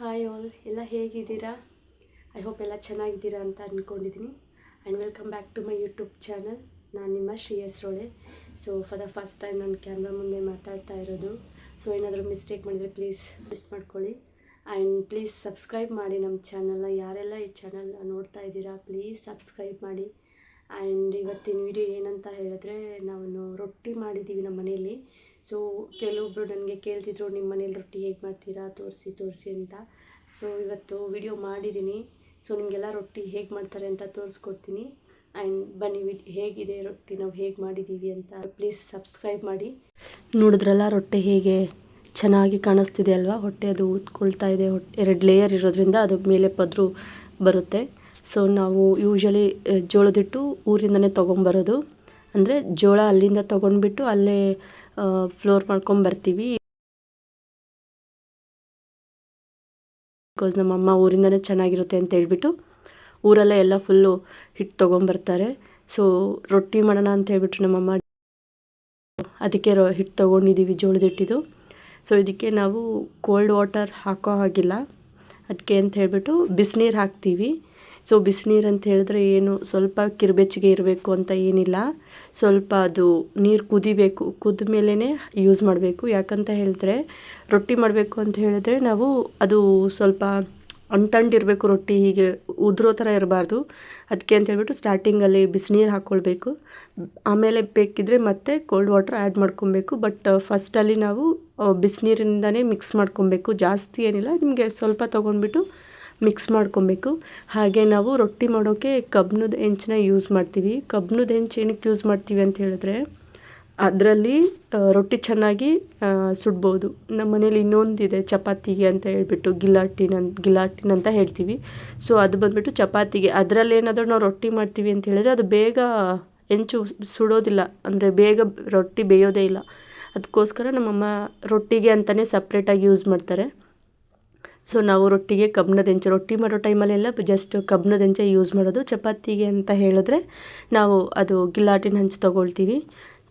Hi all, ಎಲ್ಲ ಹೇಗಿದ್ದೀರಾ? I hope ಎಲ್ಲ ಚೆನ್ನಾಗಿದ್ದೀರಾ ಅಂತ ಅಂದ್ಕೊಂಡಿದ್ದೀನಿ. And welcome back to my YouTube channel. ನಾನು ನಿಮ್ಮ Shreyas Role. So for the first time ನಾನು ಕ್ಯಾಮ್ರಾ ಮುಂದೆ ಮಾತಾಡ್ತಾ ಇರೋದು. ಸೊ ಏನಾದರೂ ಮಿಸ್ಟೇಕ್ ಮಾಡಿದರೆ ಪ್ಲೀಸ್ ಮಾಡ್ಕೊಳ್ಳಿ. ಆ್ಯಂಡ್ ಪ್ಲೀಸ್ ಸಬ್ಸ್ಕ್ರೈಬ್ ಮಾಡಿ ನಮ್ಮ ಚಾನಲ್ನ. ಯಾರೆಲ್ಲ ಈ ಚಾನಲ್ ನೋಡ್ತಾ ಇದ್ದೀರಾ ಪ್ಲೀಸ್ ಸಬ್ಸ್ಕ್ರೈಬ್ ಮಾಡಿ. ಆ್ಯಂಡ್ ಇವತ್ತಿನ ವಿಡಿಯೋ ಏನಂತ ಹೇಳಿದ್ರೆ, ನಾವು ರೊಟ್ಟಿ ಮಾಡಿದ್ದೀವಿ ನಮ್ಮ ಮನೆಯಲ್ಲಿ. ಸೊ ಕೆಲವೊಬ್ಬರು ನನಗೆ ಕೇಳ್ತಿದ್ರು, ನಿಮ್ಮ ಮನೇಲಿ ರೊಟ್ಟಿ ಹೇಗೆ ಮಾಡ್ತೀರಾ ತೋರಿಸಿ ಅಂತ. ಸೊ ಇವತ್ತು ವಿಡಿಯೋ ಮಾಡಿದ್ದೀನಿ. ಸೊ ನಿಮಗೆಲ್ಲ ರೊಟ್ಟಿ ಹೇಗೆ ಮಾಡ್ತಾರೆ ಅಂತ ತೋರಿಸ್ಕೊಡ್ತೀನಿ. ಆ್ಯಂಡ್ ಬನ್ನಿ ಹೇಗಿದೆ ರೊಟ್ಟಿ ನಾವು ಹೇಗೆ ಮಾಡಿದ್ದೀವಿ ಅಂತ ಪ್ಲೀಸ್ ಸಬ್ಸ್ಕ್ರೈಬ್ ಮಾಡಿ. ನೋಡಿದ್ರಲ್ಲ ರೊಟ್ಟಿ ಹೇಗೆ ಚೆನ್ನಾಗಿ ಕಾಣಿಸ್ತಿದೆ ಅಲ್ವಾ? ಹೊಟ್ಟೆ ಅದು ಊದ್ಕೊಳ್ತಾ ಇದೆ. 2 ಲೇಯರ್ ಇರೋದ್ರಿಂದ ಅದು ಮೇಲೆ ಪದ್ರು ಬರುತ್ತೆ. ಸೊ ನಾವು ಯೂಶಲಿ ಜೋಳದಿಟ್ಟು ಊರಿಂದನೇ ತೊಗೊಂಬರೋದು. ಅಂದರೆ ಜೋಳ ಅಲ್ಲಿಂದ ತೊಗೊಂಡ್ಬಿಟ್ಟು ಅಲ್ಲೇ ಫ್ಲೋರ್ ಮಾಡ್ಕೊಂಬರ್ತೀವಿ. ಬಿಕಾಸ್ ನಮ್ಮಮ್ಮ ಊರಿಂದನೇ ಚೆನ್ನಾಗಿರುತ್ತೆ ಅಂತ ಹೇಳ್ಬಿಟ್ಟು ಊರಲ್ಲೇ ಎಲ್ಲ ಫುಲ್ಲು ಹಿಟ್ಟು ತೊಗೊಂಬರ್ತಾರೆ. ಸೊ ರೊಟ್ಟಿ ಮಾಡೋಣ ಅಂತ ಹೇಳ್ಬಿಟ್ಟು ನಮ್ಮಮ್ಮ ಅದಕ್ಕೆ ಹಿಟ್ಟು ತೊಗೊಂಡಿದ್ದೀವಿ ಜೋಳದ ಹಿಟ್ಟಿದು. ಸೊ ಇದಕ್ಕೆ ನಾವು ಕೋಲ್ಡ್ ವಾಟರ್ ಹಾಕೋ ಹಾಗಿಲ್ಲ. ಅದಕ್ಕೆ ಅಂತ ಹೇಳ್ಬಿಟ್ಟು ಬಿಸಿನೀರು ಹಾಕ್ತೀವಿ. ಸೊ ಬಿಸಿನೀರು ಅಂತ ಹೇಳಿದ್ರೆ ಏನು ಸ್ವಲ್ಪ ಕಿರ್ಬೆಚ್ಚಿಗೆ ಇರಬೇಕು ಅಂತ ಏನಿಲ್ಲ. ಸ್ವಲ್ಪ ಅದು ನೀರು ಕುದಿಬೇಕು, ಕುದ್ದ ಮೇಲೇ ಯೂಸ್ ಮಾಡಬೇಕು. ಯಾಕಂತ ಹೇಳಿದ್ರೆ ರೊಟ್ಟಿ ಮಾಡಬೇಕು ಅಂತ ಹೇಳಿದ್ರೆ ನಾವು ಅದು ಸ್ವಲ್ಪ ಅಂಟಂಟಿರಬೇಕು. ರೊಟ್ಟಿ ಹೀಗೆ ಉದುರೋ ಥರ ಇರಬಾರ್ದು. ಅದಕ್ಕೆ ಅಂತ ಹೇಳ್ಬಿಟ್ಟು ಸ್ಟಾರ್ಟಿಂಗಲ್ಲಿ ಬಿಸಿನೀರು ಹಾಕ್ಕೊಳ್ಬೇಕು. ಆಮೇಲೆ ಬೇಕಿದ್ದರೆ ಮತ್ತೆ ಕೋಲ್ಡ್ ವಾಟರ್ ಆ್ಯಡ್ ಮಾಡ್ಕೊಬೇಕು. ಬಟ್ ಫಸ್ಟಲ್ಲಿ ನಾವು ಬಿಸಿನೀರಿಂದನೇ ಮಿಕ್ಸ್ ಮಾಡ್ಕೊಬೇಕು. ಜಾಸ್ತಿ ಏನಿಲ್ಲ, ನಿಮಗೆ ಸ್ವಲ್ಪ ತೊಗೊಂಡ್ಬಿಟ್ಟು ಮಿಕ್ಸ್ ಮಾಡ್ಕೊಬೇಕು. ಹಾಗೆ ನಾವು ರೊಟ್ಟಿ ಮಾಡೋಕ್ಕೆ ಕಬ್ಬಿಣದ ಹೆಂಚನ್ನ ಯೂಸ್ ಮಾಡ್ತೀವಿ. ಕಬ್ಬಿಣದ ಹೆಂಚು ಏನಕ್ಕೆ ಯೂಸ್ ಮಾಡ್ತೀವಿ ಅಂತ ಹೇಳಿದ್ರೆ ಅದರಲ್ಲಿ ರೊಟ್ಟಿ ಚೆನ್ನಾಗಿ ಸುಡ್ಬೋದು. ನಮ್ಮ ಮನೇಲಿ ಇನ್ನೊಂದಿದೆ ಚಪಾತಿಗೆ ಅಂತ ಹೇಳ್ಬಿಟ್ಟು ಗಿಲಾಟಿನ್ ಅಂತ ಹೇಳ್ತೀವಿ. ಸೊ ಅದು ಬಂದುಬಿಟ್ಟು ಚಪಾತಿಗೆ. ಅದರಲ್ಲಿ ಏನಾದರೂ ನಾವು ರೊಟ್ಟಿ ಮಾಡ್ತೀವಿ ಅಂತ ಹೇಳಿದ್ರೆ ಅದು ಬೇಗ ಹೆಂಚು ಸುಡೋದಿಲ್ಲ, ಅಂದರೆ ಬೇಗ ರೊಟ್ಟಿ ಬೇಯೋದೇ ಇಲ್ಲ. ಅದಕ್ಕೋಸ್ಕರ ನಮ್ಮಮ್ಮ ರೊಟ್ಟಿಗೆ ಅಂತಲೇ ಸಪ್ರೇಟಾಗಿ ಯೂಸ್ ಮಾಡ್ತಾರೆ. ಸೊ ನಾವು ರೊಟ್ಟಿಗೆ ಕಬ್ಬಿಣದ ಹೆಂಚು, ರೊಟ್ಟಿ ಮಾಡೋ ಟೈಮಲ್ಲೆಲ್ಲ ಜಸ್ಟ್ ಕಬ್ಬಿಣದ ಹೆಂಚೆ ಯೂಸ್ ಮಾಡೋದು. ಚಪಾತಿಗೆ ಅಂತ ಹೇಳಿದ್ರೆ ನಾವು ಅದು ಗಿಲಾಟಿನ ಹಂಚು ತೊಗೊಳ್ತೀವಿ.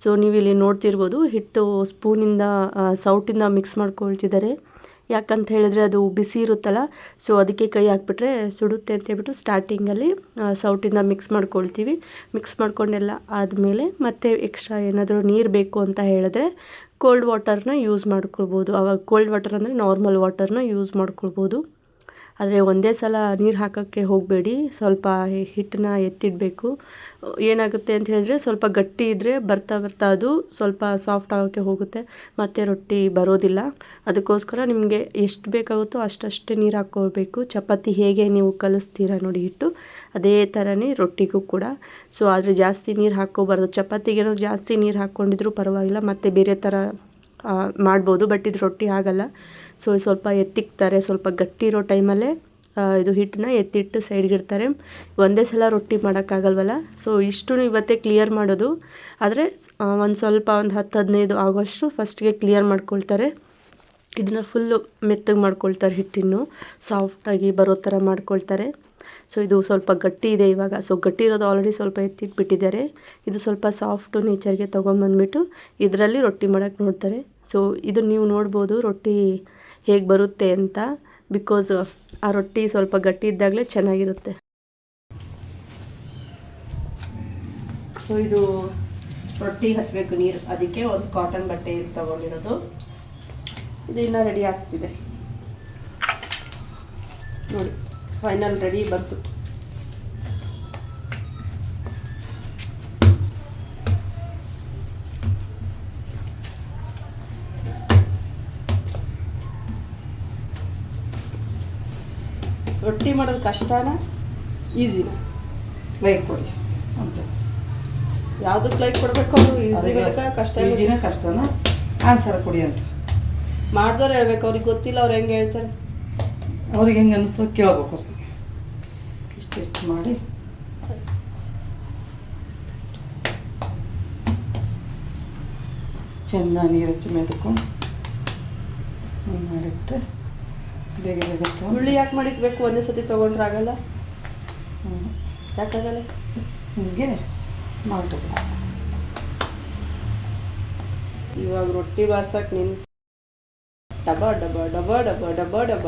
ಸೊ ನೀವಿಲ್ಲಿ ನೋಡ್ತಿರ್ಬೋದು, ಹಿಟ್ಟು ಸ್ಪೂನಿಂದ ಸೌಟಿಂದ ಮಿಕ್ಸ್ ಮಾಡ್ಕೊಳ್ತಿದ್ದಾರೆ. ಯಾಕಂತ ಹೇಳಿದ್ರೆ ಅದು ಬಿಸಿ ಇರುತ್ತಲ್ಲ, ಸೊ ಅದಕ್ಕೆ ಕೈ ಹಾಕ್ಬಿಟ್ರೆ ಸುಡುತ್ತೆ ಅಂತ ಹೇಳ್ಬಿಟ್ಟು ಸ್ಟಾರ್ಟಿಂಗಲ್ಲಿ ಸೌಟಿಂದ ಮಿಕ್ಸ್ ಮಾಡ್ಕೊಳ್ತೀವಿ. ಮಿಕ್ಸ್ ಮಾಡ್ಕೊಂಡೆಲ್ಲ ಆದಮೇಲೆ ಮತ್ತೆ ಎಕ್ಸ್ಟ್ರಾ ಏನಾದರೂ ನೀರು ಬೇಕು ಅಂತ ಹೇಳಿದ್ರೆ ಕೋಲ್ಡ್ ವಾಟರ್ನ ಯೂಸ್ ಮಾಡ್ಕೊಳ್ಬೋದು. ಆವಾಗ ಕೋಲ್ಡ್ ವಾಟರ್ ಅಂದರೆ ನಾರ್ಮಲ್ ವಾಟರ್ನ ಯೂಸ್ ಮಾಡ್ಕೊಳ್ಬೋದು. ಆದರೆ ಒಂದೇ ಸಲ ನೀರು ಹಾಕೋಕ್ಕೆ ಹೋಗಬೇಡಿ, ಸ್ವಲ್ಪ ಹಿಟ್ಟನ್ನ ಎತ್ತಿಡಬೇಕು. ಏನಾಗುತ್ತೆ ಅಂತ ಹೇಳಿದ್ರೆ ಸ್ವಲ್ಪ ಗಟ್ಟಿ ಇದ್ದರೆ ಬರ್ತಾ ಅದು ಸ್ವಲ್ಪ ಸಾಫ್ಟ್ ಆಗೋಕ್ಕೆ ಹೋಗುತ್ತೆ, ಮತ್ತು ರೊಟ್ಟಿ ಬರೋದಿಲ್ಲ. ಅದಕ್ಕೋಸ್ಕರ ನಿಮಗೆ ಎಷ್ಟು ಬೇಕಾಗುತ್ತೋ ಅಷ್ಟೇ ನೀರು ಹಾಕ್ಕೊಳ್ಬೇಕು. ಚಪಾತಿ ಹೇಗೆ ನೀವು ಕಲಿಸ್ತೀರಾ ನೋಡಿ ಹಿಟ್ಟು, ಅದೇ ಥರನೇ ರೊಟ್ಟಿಗೂ ಕೂಡ. ಸೊ ಆದರೆ ಜಾಸ್ತಿ ನೀರು ಹಾಕ್ಕೋಬಾರ್ದು. ಚಪಾತಿಗೇನೋ ಜಾಸ್ತಿ ನೀರು ಹಾಕ್ಕೊಂಡಿದ್ರು ಪರವಾಗಿಲ್ಲ, ಮತ್ತು ಬೇರೆ ಥರ ಮಾಡ್ಬೋದು. ಬಟ್ ಇದು ರೊಟ್ಟಿ ಆಗಲ್ಲ. ಸೊ ಸ್ವಲ್ಪ ಎತ್ತಿಕ್ತಾರೆ. ಸ್ವಲ್ಪ ಗಟ್ಟಿ ಇರೋ ಟೈಮಲ್ಲೇ ಇದು ಹಿಟ್ಟನ್ನ ಎತ್ತಿಟ್ಟು ಸೈಡ್ಗಿಡ್ತಾರೆ. ಒಂದೇ ಸಲ ರೊಟ್ಟಿ ಮಾಡೋಕ್ಕಾಗಲ್ವಲ್ಲ. ಸೊ ಇಷ್ಟು ಇವತ್ತೇ ಕ್ಲಿಯರ್ ಮಾಡೋದು. ಆದರೆ ಒಂದು 10-15 ಆಗೋಷ್ಟು ಫಸ್ಟ್ಗೆ ಕ್ಲಿಯರ್ ಮಾಡ್ಕೊಳ್ತಾರೆ. ಇದನ್ನು ಫುಲ್ಲು ಮೆತ್ತಗೆ ಮಾಡ್ಕೊಳ್ತಾರೆ. ಹಿಟ್ಟಿನ್ನು ಸಾಫ್ಟಾಗಿ ಬರೋ ಥರ ಮಾಡ್ಕೊಳ್ತಾರೆ. ಸೊ ಇದು ಸ್ವಲ್ಪ ಗಟ್ಟಿ ಇದೆ ಇವಾಗ. ಸೊ ಗಟ್ಟಿ ಇರೋದು ಆಲ್ರೆಡಿ ಸ್ವಲ್ಪ ಎತ್ತಿಟ್ಬಿಟ್ಟಿದ್ದಾರೆ. ಇದು ಸ್ವಲ್ಪ ಸಾಫ್ಟು ನೇಚರ್ಗೆ ತೊಗೊಂಬಂದ್ಬಿಟ್ಟು ಇದರಲ್ಲಿ ರೊಟ್ಟಿ ಮಾಡೋಕ್ಕೆ ನೋಡ್ತಾರೆ. ಸೊ ಇದು ನೀವು ನೋಡ್ಬೋದು ರೊಟ್ಟಿ ಹೇಗೆ ಬರುತ್ತೆ ಅಂತ. ಬಿಕಾಸ್ ಆ ರೊಟ್ಟಿ ಸ್ವಲ್ಪ ಗಟ್ಟಿ ಇದ್ದಾಗಲೇ ಚೆನ್ನಾಗಿರುತ್ತೆ. ಸೊ ಇದು ರೊಟ್ಟಿ ಹಚ್ಚಬೇಕು ನೀರು, ಅದಕ್ಕೆ ಒಂದು ಕಾಟನ್ ಬಟ್ಟೆ ತೊಗೊಂಡಿರೋದು. ಇದು ಇನ್ನೂ ರೆಡಿ ಆಗ್ತಿದೆ ನೋಡಿ. ಫೈನಲ್ ರೆಡಿ ಬಂತು. ರೊಟ್ಟಿ ಮಾಡೋದು ಕಷ್ಟನಾ ಈಸಿನಾ? ಲೈಕ್ ಕೊಡಿ ಅಂತ. ಯಾವುದಕ್ಕೆ ಲೈಕ್ ಕೊಡಬೇಕು? ಅವರು ಈಸಿ ಕಷ್ಟನಾ ಆನ್ಸರ್ ಕೊಡಿ ಅಂತ ಮಾಡಿದವ್ರು ಹೇಳ್ಬೇಕು. ಅವ್ರಿಗೆ ಗೊತ್ತಿಲ್ಲ, ಅವ್ರು ಹೆಂಗೆ ಹೇಳ್ತಾರೆ? ಅವ್ರಿಗೆ ಹೆಂಗೆ ಅನ್ನಿಸ್ತದೆ ಕೇಳ್ಬೇಕು. ಅವ್ರಿಗೆ ಇಷ್ಟು ಮಾಡಿ ಚೆನ್ನಾಗಿ ನೀರು ಹಚ್ಚಿ ಮೇದ್ಕೊಂಡು ಮಾಡಿಟ್ಟು ಬೇಗ ಹುಳ್ಳಿ ಯಾಕೆ ಮಾಡಿಕ್ಬೇಕು? ಒಂದೇ ಸತಿ ತೊಗೊಂಡ್ರೆ ಆಗಲ್ಲ? ಯಾಕಾಗಲ್ಲ? ಹೀಗೆ ಮಾಡ್ಬೇಕು. ಇವಾಗ ರೊಟ್ಟಿ ಬಾರ್ಸಕ್ಕೆ ನಿಂತು ಡಬ ಡಬ ಡಬ ಡಬ ಡಬ ಡಬ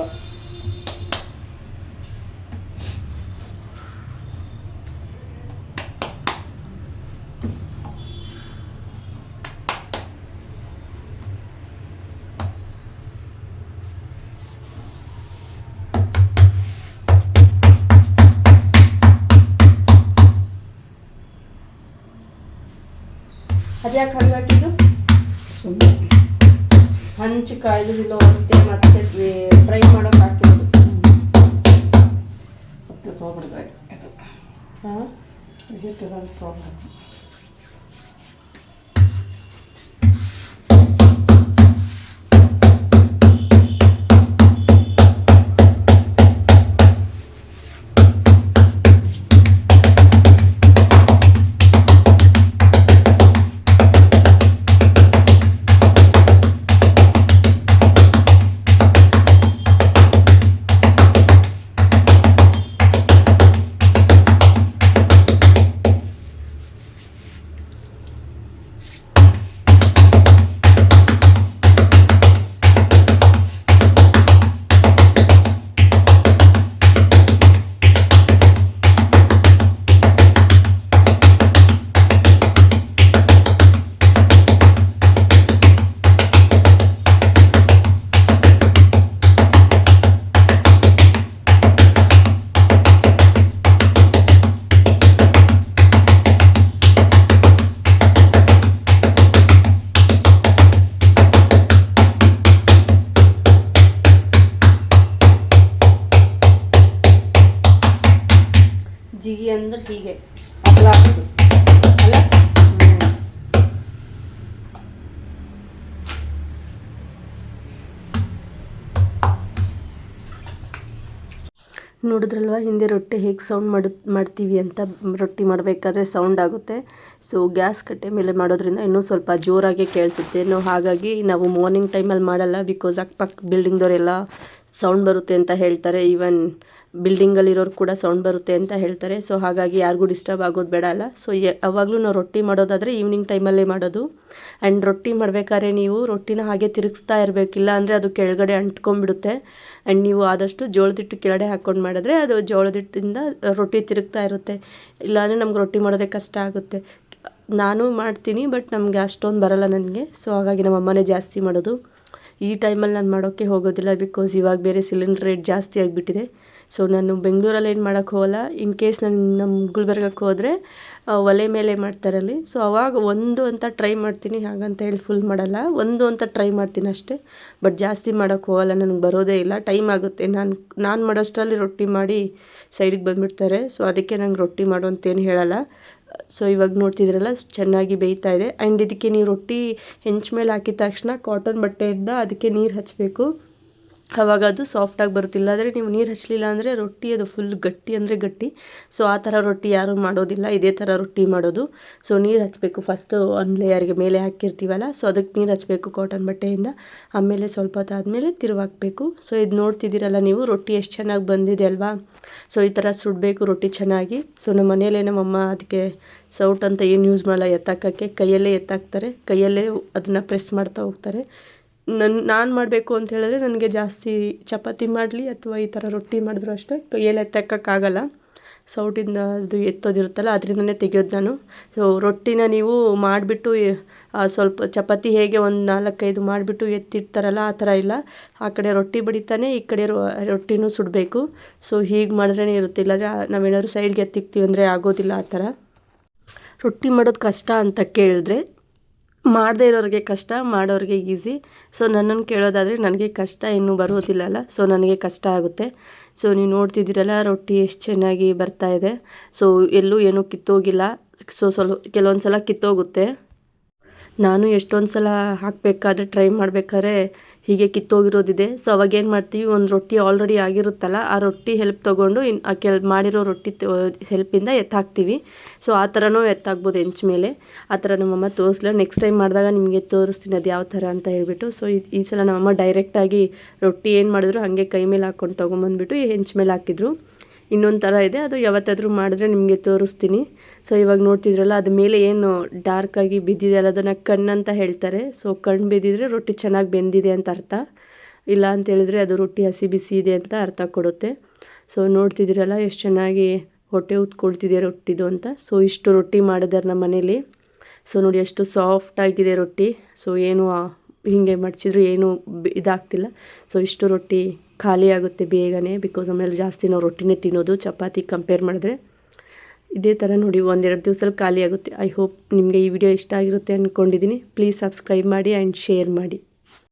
ಅದ್ಯಾಕೆ ಹಂಗೆ ಹಾಕಿದ್ದು? ಸುಮ್ಮನೆ ಹಂಚು ಕಾಯ್ದಿಲ್ಲ ಮತ್ತೆ ಟ್ರೈ ಮಾಡೋಕೆ ಹಾಕಿರೋದು. ಮತ್ತೆ ತೊಗೊಬಿಡ್ದೆ ಇದು ಹಾಂ, ಹಿಟ್ಟಿದಾಗ ತೊಗೊಬಿಡ್ದೆ. ಜಿಗಿ ಅಂದ್ರೆ ಹೀಗೆ ಅಗಲ ಹಾಕೋದು ಅಲ್ಲ. ನೋಡಿದ್ರಲ್ವ ಹಿಂದೆ ರೊಟ್ಟಿ ಹೇಗೆ ಸೌಂಡ್ ಮಾಡ್ತೀವಿ ಅಂತ. ರೊಟ್ಟಿ ಮಾಡಬೇಕಾದ್ರೆ ಸೌಂಡ್ ಆಗುತ್ತೆ. ಸೊ ಗ್ಯಾಸ್ ಕಟ್ಟೆ ಮೇಲೆ ಮಾಡೋದ್ರಿಂದ ಇನ್ನೂ ಸ್ವಲ್ಪ ಜೋರಾಗಿ ಕೇಳಿಸುತ್ತೆ. ಹಾಗಾಗಿ ನಾವು ಮಾರ್ನಿಂಗ್ ಟೈಮಲ್ಲಿ ಮಾಡಲ್ಲ, ಬಿಕಾಸ್ ಅಕ್ಕಪಕ್ಕ ಬಿಲ್ಡಿಂಗ್ದವರೆಲ್ಲ ಸೌಂಡ್ ಬರುತ್ತೆ ಅಂತ ಹೇಳ್ತಾರೆ. ಈವನ್ ಬಿಲ್ಡಿಂಗಲ್ಲಿರೋರು ಕೂಡ ಸೌಂಡ್ ಬರುತ್ತೆ ಅಂತ ಹೇಳ್ತಾರೆ. ಸೊ ಹಾಗಾಗಿ ಯಾರಿಗೂ ಡಿಸ್ಟರ್ಬ್ ಆಗೋದು ಬೇಡ ಅಲ್ಲ. ಸೊ ಯಾವಾಗಲೂ ನಾವು ರೊಟ್ಟಿ ಮಾಡೋದಾದರೆ ಈವ್ನಿಂಗ್ ಟೈಮಲ್ಲೇ ಮಾಡೋದು. ಆ್ಯಂಡ್ ರೊಟ್ಟಿ ಮಾಡಬೇಕಾದ್ರೆ ನೀವು ರೊಟ್ಟಿನ ಹಾಗೆ ತಿರುಗಿಸ್ತಾ ಇರಬೇಕಿಲ್ಲ ಅಂದರೆ ಅದು ಕೆಳಗಡೆ ಅಂಟ್ಕೊಂಡ್ಬಿಡುತ್ತೆ. ಆ್ಯಂಡ್ ನೀವು ಆದಷ್ಟು ಜೋಳದಿಟ್ಟು ಕೆಳಗಡೆ ಹಾಕ್ಕೊಂಡು ಮಾಡಿದ್ರೆ ಅದು ಜೋಳದಿಟ್ಟಿಂದ ರೊಟ್ಟಿ ತಿರುಗ್ತಾ ಇರುತ್ತೆ. ಇಲ್ಲಾಂದರೆ ನಮ್ಗೆ ರೊಟ್ಟಿ ಮಾಡೋದೇ ಕಷ್ಟ ಆಗುತ್ತೆ. ನಾನು ಮಾಡ್ತೀನಿ, ಬಟ್ ನಮಗೆ ಅಷ್ಟೊಂದು ಬರಲ್ಲ ನನಗೆ. ಸೊ ಹಾಗಾಗಿ ನಮ್ಮ ಅಮ್ಮನೇ ಜಾಸ್ತಿ ಮಾಡೋದು. ಈ ಟೈಮಲ್ಲಿ ನಾನು ಮಾಡೋಕ್ಕೆ ಹೋಗೋದಿಲ್ಲ, ಬಿಕಾಸ್ ಇವಾಗ ಬೇರೆ ಸಿಲಿಂಡರ್ ರೇಟ್ ಜಾಸ್ತಿ ಆಗಿಬಿಟ್ಟಿದೆ. ಸೊ ನಾನು ಬೆಂಗಳೂರಲ್ಲಿ ಏನು ಮಾಡೋಕ್ಕೆ ಹೋಗಲ್ಲ. ಇನ್ ಕೇಸ್ ನಾನು ನಮ್ಮ ಗುಲ್ಬರ್ಗಕ್ಕೆ ಹೋದರೆ ಒಲೆ ಮೇಲೆ ಮಾಡ್ತಾರಲ್ಲಿ. ಸೊ ಅವಾಗ ಒಂದು ಅಂತ ಟ್ರೈ ಮಾಡ್ತೀನಿ, ಹಾಗಂತ ಹೇಳಿ ಫುಲ್ ಮಾಡಲ್ಲ, ಒಂದು ಅಂತ ಟ್ರೈ ಮಾಡ್ತೀನಿ ಅಷ್ಟೇ. ಬಟ್ ಜಾಸ್ತಿ ಮಾಡೋಕ್ಕೆ ಹೋಗಲ್ಲ, ನನಗೆ ಬರೋದೇ ಇಲ್ಲ, ಟೈಮ್ ಆಗುತ್ತೆ. ನಾನು ಮಾಡೋಷ್ಟರಲ್ಲಿ ರೊಟ್ಟಿ ಮಾಡಿ ಸೈಡಿಗೆ ಬಂದುಬಿಡ್ತಾರೆ. ಸೊ ಅದಕ್ಕೆ ನಂಗೆ ರೊಟ್ಟಿ ಮಾಡು ಅಂತೇನು ಹೇಳಲ್ಲ. ಸೊ ಇವಾಗ ನೋಡ್ತಿದ್ರಲ್ಲ ಚೆನ್ನಾಗಿ ಬೇಯ್ತಾ ಇದೆ. ಆ್ಯಂಡ್ ಇದಕ್ಕೆ ನೀವು ರೊಟ್ಟಿ ಹೆಂಚ ಮೇಲೆ ಹಾಕಿದ ತಕ್ಷಣ ಕಾಟನ್ ಬಟ್ಟೆಯಿಂದ ಅದಕ್ಕೆ ನೀರು ಹಚ್ಚಬೇಕು. ಆವಾಗ ಅದು ಸಾಫ್ಟಾಗಿ ಬರುತ್ತಿಲ್ಲ. ಆದರೆ ನೀವು ನೀರು ಹಚ್ಚಲಿಲ್ಲ ಅಂದರೆ ರೊಟ್ಟಿ ಅದು ಫುಲ್ ಗಟ್ಟಿ ಅಂದರೆ ಗಟ್ಟಿ. ಸೊ ಆ ಥರ ರೊಟ್ಟಿ ಯಾರೂ ಮಾಡೋದಿಲ್ಲ, ಇದೇ ಥರ ರೊಟ್ಟಿ ಮಾಡೋದು. ಸೊ ನೀರು ಹಚ್ಚಬೇಕು ಫಸ್ಟು ಒಂದು ಲೇಯರ್ಗೆ ಮೇಲೆ ಹಾಕಿರ್ತೀವಲ್ಲ, ಸೊ ಅದಕ್ಕೆ ನೀರು ಹಚ್ಚಬೇಕು ಕಾಟನ್ ಬಟ್ಟೆಯಿಂದ. ಆಮೇಲೆ ಸ್ವಲ್ಪ ಹೊತ್ತಾದಮೇಲೆ ತಿರುವಾಕಬೇಕು. ಸೊ ಇದು ನೋಡ್ತಿದ್ದೀರಲ್ಲ ನೀವು, ರೊಟ್ಟಿ ಎಷ್ಟು ಚೆನ್ನಾಗಿ ಬಂದಿದೆ ಅಲ್ವಾ. ಸೊ ಈ ಥರ ಸುಡಬೇಕು ರೊಟ್ಟಿ ಚೆನ್ನಾಗಿ. ಸೊ ನಮ್ಮ ಮನೆಯಲ್ಲೇ ನಮ್ಮಮ್ಮ ಅದಕ್ಕೆ ಸೌಟ್ ಅಂತ ಏನು ಯೂಸ್ ಮಾಡಲ್ಲ, ಎತ್ತಾಕೋಕ್ಕೆ ಕೈಯಲ್ಲೇ ಎತ್ತಾಕ್ತಾರೆ, ಕೈಯಲ್ಲೇ ಅದನ್ನು ಪ್ರೆಸ್ ಮಾಡ್ತಾ ಹೋಗ್ತಾರೆ. ನಾನು ಮಾಡಬೇಕು ಅಂತ ಹೇಳಿದ್ರೆ ನನಗೆ ಜಾಸ್ತಿ ಚಪಾತಿ ಮಾಡಲಿ ಅಥವಾ ಈ ಥರ ರೊಟ್ಟಿ ಮಾಡಿದ್ರು ಅಷ್ಟೇ ಕೈಯಲ್ಲಿ ಎತ್ತಕ್ಕಾಗಲ್ಲ. ಸೌಟಿಂದ ಅದು ಎತ್ತೋದಿರುತ್ತಲ್ಲ ಅದರಿಂದನೇ ತೆಗೆಯೋದು ನಾನು. ಸೊ ರೊಟ್ಟಿನ ನೀವು ಮಾಡಿಬಿಟ್ಟು ಸ್ವಲ್ಪ ಚಪಾತಿ ಹೇಗೆ ಒಂದು 4-5 ಮಾಡಿಬಿಟ್ಟು ಎತ್ತಿಡ್ತಾರಲ್ಲ ಆ ಥರ ಇಲ್ಲ. ಆ ಕಡೆ ರೊಟ್ಟಿ ಬಡಿತಾನೆ ಈ ಕಡೆ ರೊಟ್ಟಿನೂ ಸುಡಬೇಕು. ಸೊ ಹೀಗೆ ಮಾಡಿದ್ರೇ ಇರುತ್ತೆ, ಇಲ್ಲಾಂದರೆ ನಾವೇನಾದ್ರು ಸೈಡ್ಗೆ ಎತ್ತಿಕ್ತೀವಿ ಅಂದರೆ ಆಗೋದಿಲ್ಲ ಆ ಥರ. ರೊಟ್ಟಿ ಮಾಡೋದು ಕಷ್ಟ ಅಂತ ಕೇಳಿದ್ರೆ ಮಾಡದೇ ಇರೋರಿಗೆ ಕಷ್ಟ, ಮಾಡೋರಿಗೆ ಈಸಿ. ಸೊ ನನ್ನನ್ನು ಕೇಳೋದಾದರೆ ನನಗೆ ಕಷ್ಟ ಇನ್ನೂ ಬರೋದಿಲ್ಲಲ್ಲ, ಸೊ ನನಗೆ ಕಷ್ಟ ಆಗುತ್ತೆ. ಸೊ ನೀವು ನೋಡ್ತಿದ್ದೀರಲ್ಲ ರೊಟ್ಟಿ ಎಷ್ಟು ಚೆನ್ನಾಗಿ ಬರ್ತಾ ಇದೆ. ಸೊ ಎಲ್ಲೂ ಏನೂ ಕಿತ್ತೋಗಿಲ್ಲ. ಸೊ ಕೆಲವೊಂದು ಸಲ ಕಿತ್ತೋಗುತ್ತೆ. ನಾನು ಎಷ್ಟೊಂದು ಸಲ ಹಾಕಬೇಕಾದ್ರೆ ಟ್ರೈ ಮಾಡಬೇಕಾದ್ರೆ ಹೀಗೆ ಕಿತ್ತೋಗಿರೋದಿದೆ. ಸೊ ಅವಾಗೇನು ಮಾಡ್ತೀವಿ, ಒಂದು ರೊಟ್ಟಿ ಆಲ್ರೆಡಿ ಆಗಿರುತ್ತಲ್ಲ ಆ ರೊಟ್ಟಿ ಹೆಲ್ಪ್ ತೊಗೊಂಡು ಮಾಡಿರೋ ರೊಟ್ಟಿ ಹೆಲ್ಪಿಂದ ಎತ್ತಾಕ್ತೀವಿ. ಸೊ ಆ ಥರನೂ ಎತ್ತಾಕ್ಬೋದು ಹೆಂಚ ಮೇಲೆ. ಆ ಥರ ನಮ್ಮಮ್ಮ ತೋರಿಸ್ಲಿಲ್ಲ. ನೆಕ್ಸ್ಟ್ ಟೈಮ್ ಮಾಡಿದಾಗ ನಿಮಗೆ ತೋರಿಸ್ತೀನಿ ಅದು ಯಾವ ಥರ ಅಂತ ಹೇಳ್ಬಿಟ್ಟು. ಸೊ ಈ ಸಲ ನಮ್ಮಮ್ಮ ಡೈರೆಕ್ಟಾಗಿ ರೊಟ್ಟಿ ಏನು ಮಾಡಿದ್ರು ಹಾಗೆ ಕೈ ಮೇಲೆ ಹಾಕ್ಕೊಂಡು ತೊಗೊಂಬಂದ್ಬಿಟ್ಟು ಈ ಹೆಂಚ ಮೇಲೆ ಹಾಕಿದ್ರು. ಇನ್ನೊಂದು ಥರ ಇದೆ, ಅದು ಯಾವತ್ತಾದರೂ ಮಾಡಿದ್ರೆ ನಿಮಗೆ ತೋರಿಸ್ತೀನಿ. ಸೊ ಇವಾಗ ನೋಡ್ತಿದ್ರಲ್ಲ ಅದು ಮೇಲೆ ಏನು ಡಾರ್ಕಾಗಿ ಬಿದ್ದಿದೆ ಅಲ್ಲ ಅದನ್ನು ಕಣ್ಣು ಅಂತ ಹೇಳ್ತಾರೆ. ಸೊ ಕಣ್ಣು ಬಿದ್ದಿದ್ರೆ ರೊಟ್ಟಿ ಚೆನ್ನಾಗಿ ಬೆಂದಿದೆ ಅಂತ ಅರ್ಥ. ಇಲ್ಲ ಅಂತ ಹೇಳಿದ್ರೆ ಅದು ರೊಟ್ಟಿ ಹಸಿ ಬಿಸಿ ಇದೆ ಅಂತ ಅರ್ಥ ಕೊಡುತ್ತೆ. ಸೊ ನೋಡ್ತಿದ್ದೀರಲ್ಲ ಎಷ್ಟು ಚೆನ್ನಾಗಿ ಹೊಟ್ಟೆ ಉತ್ಕೊಳ್ತಿದೆ ರೊಟ್ಟಿದು ಅಂತ. ಸೊ ಇಷ್ಟು ರೊಟ್ಟಿ ಮಾಡಿದಾರೆ ನಮ್ಮ ಮನೇಲಿ. ಸೊ ನೋಡಿ ಎಷ್ಟು ಸಾಫ್ಟಾಗಿದೆ ರೊಟ್ಟಿ. ಸೊ ಏನು ಹೀಗೆ ಮಡಚಿದ್ರು ಏನೂ ಇದಾಗ್ತಿಲ್ಲ. ಸೊ ಇಷ್ಟು ರೊಟ್ಟಿ ಖಾಲಿ ಆಗುತ್ತೆ ಬೇಗನೆ, ಬಿಕಾಸ್ ಆಮೇಲೆ ಜಾಸ್ತಿ ನಾವು ರೊಟ್ಟಿನೇ ತಿನ್ನೋದು ಚಪಾತಿ ಕಂಪೇರ್ ಮಾಡಿದ್ರೆ. ಇದೇ ಥರ ನೋಡಿ ಒಂದೆರಡು ದಿವಸದಲ್ಲಿ ಖಾಲಿ ಆಗುತ್ತೆ. ಐ ಹೋಪ್ ನಿಮಗೆ ಈ ವಿಡಿಯೋ ಇಷ್ಟ ಆಗಿರುತ್ತೆ ಅಂದ್ಕೊಂಡಿದ್ದೀನಿ. ಪ್ಲೀಸ್ ಸಬ್ಸ್ಕ್ರೈಬ್ ಮಾಡಿ ಆ್ಯಂಡ್ ಶೇರ್ ಮಾಡಿ.